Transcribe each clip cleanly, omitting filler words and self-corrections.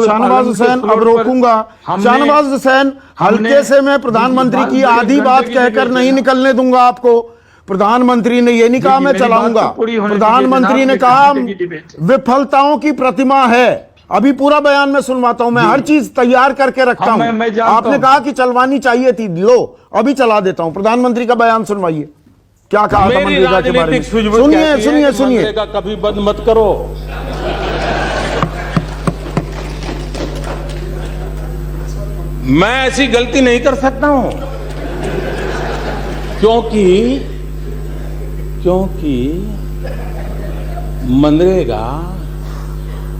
शाहनवाज हुसैन, अब रोकूंगा। शाहनवाज हुसैन, हल्के से मैं प्रधानमंत्री की आधी बात कहकर नहीं निकलने दूंगा आपको। प्रधानमंत्री ने ये नहीं कहा मैं चलाऊंगा, प्रधानमंत्री ने कहा विफलताओं की प्रतिमा है। अभी पूरा बयान मैं सुनवाता हूं, मैं हर चीज तैयार करके रखता हूं। आपने कहा कि चलवानी चाहिए थी, लो अभी चला देता हूं। प्रधानमंत्री का बयान सुनवाइए, क्या कहा था मनरेगा के बारे में। सुनिए सुनिए सुनिए। कभी बंद मत करो। मैं ऐसी गलती नहीं कर सकता हूं, क्योंकि मनरेगा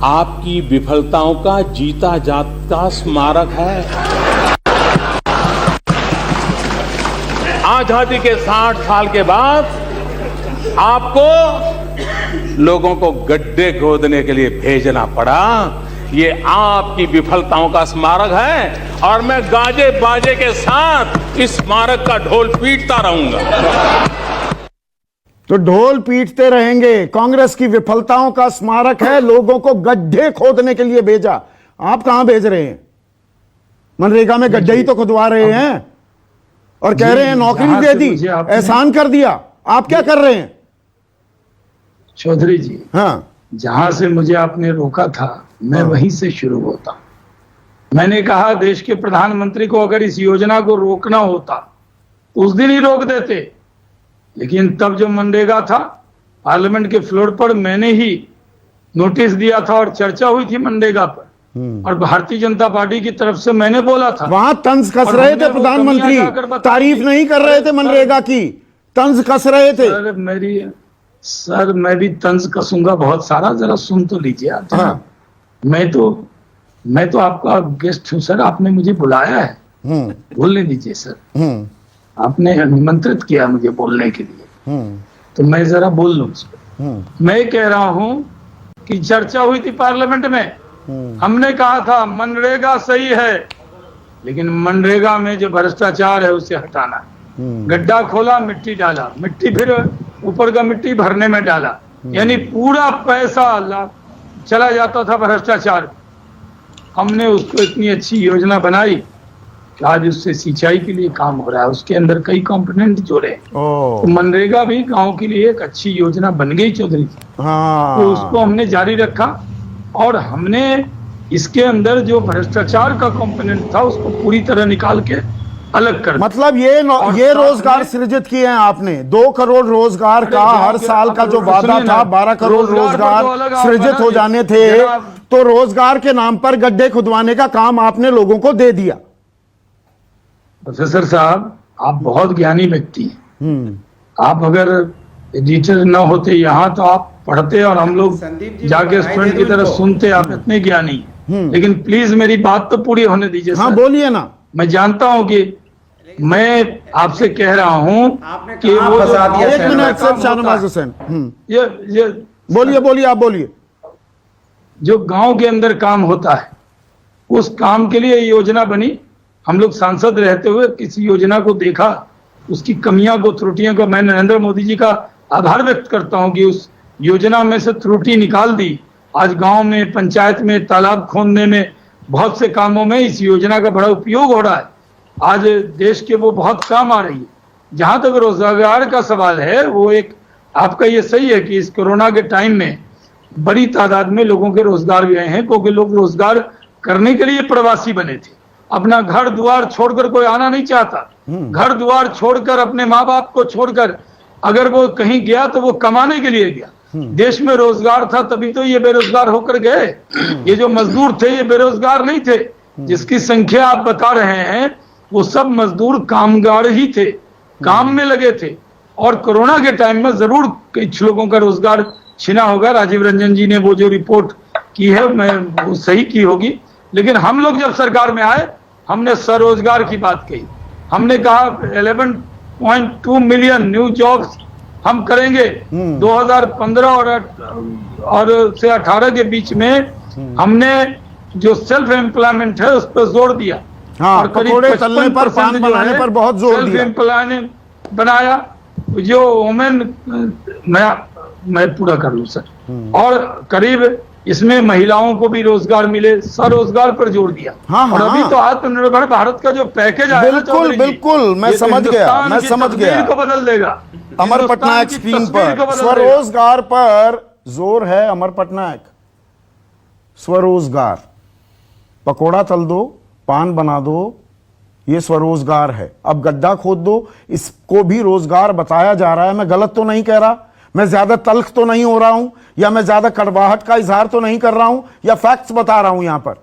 आपकी विफलताओं का जीता जागता स्मारक है। आजादी के 60 साल के बाद आपको लोगों को गड्ढे खोदने के लिए भेजना पड़ा। ये आपकी विफलताओं का स्मारक है और मैं गाजे बाजे के साथ इस स्मारक का ढोल पीटता रहूंगा। तो ढोल पीटते रहेंगे। कांग्रेस की विफलताओं का स्मारक है, लोगों को गड्ढे खोदने के लिए भेजा। आप कहां भेज रहे हैं? मनरेगा में गड्ढे ही तो खुदवा रहे हैं और कह रहे हैं नौकरी दे दी, एहसान कर दिया। आप क्या कर रहे हैं चौधरी जी? हाँ, जहां से मुझे आपने रोका था मैं वहीं से शुरू होता। मैंने कहा देश के प्रधानमंत्री को अगर इस योजना को रोकना होता तो उस दिन ही रोक देते, लेकिन तब जो मनरेगा था पार्लियामेंट के फ्लोर पर मैंने ही नोटिस दिया था और चर्चा हुई थी मनरेगा पर, और भारतीय जनता पार्टी की तरफ से मैंने बोला था। वहां तंज कस रहे थे प्रधानमंत्री, तारीफ नहीं कर रहे थे मनरेगा की, तंज कस रहे थे। सर मैं भी तंज कसूंगा बहुत सारा, जरा सुन तो लीजिए आप। हाँ। मैं तो आपका गेस्ट हूं सर, आपने मुझे बुलाया है, बोलने दीजिए सर। आपने निमंत्रित किया मुझे बोलने के लिए, तो मैं जरा बोल लूं। मैं कह रहा हूं कि चर्चा हुई थी पार्लियामेंट में, हमने कहा था मनरेगा सही है, लेकिन मनरेगा में जो भ्रष्टाचार है उसे हटाना है। गड्ढा खोला, मिट्टी डाला, मिट्टी फिर ऊपर का मिट्टी भरने में डाला, यानी पूरा पैसा चला जाता था भ्रष्टाचार। हमने उसको इतनी अच्छी योजना बनाई कि आज उससे सिंचाई के लिए काम हो रहा है, उसके अंदर कई कंपोनेंट जोड़े। तो मनरेगा भी गांव के लिए एक अच्छी योजना बन गई चौधरी जी। तो उसको हमने जारी रखा और हमने इसके अंदर जो भ्रष्टाचार का कंपोनेंट था उसको पूरी तरह निकाल के अलग कर। मतलब ये रोजगार सृजित किए हैं आपने। 2 करोड़ रोजगार का हर साल का जो वादा था, 12 करोड़ रोजगार सृजित हो जाने थे, तो रोजगार के नाम पर गड्ढे खुदवाने का काम आपने लोगों को दे दिया। प्रोफेसर साहब आप बहुत ज्ञानी व्यक्ति हैं। आप अगर एडिटर न होते यहाँ तो आप पढ़ते और हम लोग जाके स्टूडेंट की तरह सुनते। आप इतने ज्ञानी, लेकिन प्लीज मेरी बात तो पूरी होने दीजिए। हाँ बोलिए ना। मैं जानता हूँ कि मैं आपसे कह रहा हूँ कि वो एक मिनट सर, शाहनवाज हुसैन ये बोलिए आप बोलिए। जो गांव के अंदर काम होता है उस काम के लिए योजना बनी। हम लोग सांसद रहते हुए किसी योजना को देखा, उसकी कमियां को, त्रुटियों को, मैं नरेंद्र मोदी जी का आभार व्यक्त करता हूं कि उस योजना में से त्रुटि निकाल दी। आज गांव में, पंचायत में, तालाब खोदने में, बहुत से कामों में इस योजना का बड़ा उपयोग हो रहा है। आज देश के वो बहुत काम आ रही है। जहां तक रोजगार का सवाल है, वो एक आपका ये सही है कि इस कोरोना के टाइम में बड़ी तादाद में लोगों के रोजगार भी आए हैं, क्योंकि लोग रोजगार करने के लिए प्रवासी बने थे। अपना घर द्वार छोड़कर कोई आना नहीं चाहता। घर द्वार छोड़कर, अपने माँ बाप को छोड़कर अगर वो कहीं गया तो वो कमाने के लिए गया। देश में रोजगार था तभी तो ये बेरोजगार होकर गए। ये जो मजदूर थे ये बेरोजगार नहीं थे। जिसकी संख्या आप बता रहे हैं वो सब मजदूर कामगार ही थे, काम में लगे थे। और कोरोना के टाइम में जरूर कुछ लोगों का रोजगार छिना होगा। राजीव रंजन जी ने वो जो रिपोर्ट की है मैं वो सही की होगी, लेकिन हम लोग जब सरकार में आए हमने स्वरोजगार की बात कही। हमने कहा 11.2 मिलियन न्यू जॉब्स हम करेंगे। 2015 और से 18 के बीच में हमने जो सेल्फ एम्प्लॉयमेंट है उस पर जोर दिया। हाँ, और करीब 55% बनाने पर बहुत जोर दिया। सेल्फ एम्प्लॉयमेंट बनाया। जो वुमेन, मैं पूरा कर लूं सर, और करीब इसमें महिलाओं को भी रोजगार मिले, स्वरोजगार पर जोर दिया। हाँ, और अभी हाँ। तो आत्मनिर्भर भारत का जो पैकेज आया ना बिल्कुल, चौधरी जी, बिल्कुल, मैं ये तो समझ गया, हिंदुस्तान मैं की समझ तस्वीर गया। को बदल देगा। अमर हिंदुस्तान पटनायक की स्कीम तस्वीर को पर बदल देगा। स्वरोजगार पर जोर है। अमर पटनायक, स्वरोजगार, पकोड़ा तल दो, पान बना दो, ये स्वरोजगार है। अब गड्ढा खोद दो, इसको भी रोजगार बताया जा रहा है। मैं गलत तो नहीं कह रहा, मैं ज्यादा तल्ख तो नहीं हो रहा हूं, या मैं ज्यादा कड़वाहट का इजहार तो नहीं कर रहा हूं, या फैक्ट्स बता रहा हूं यहां पर।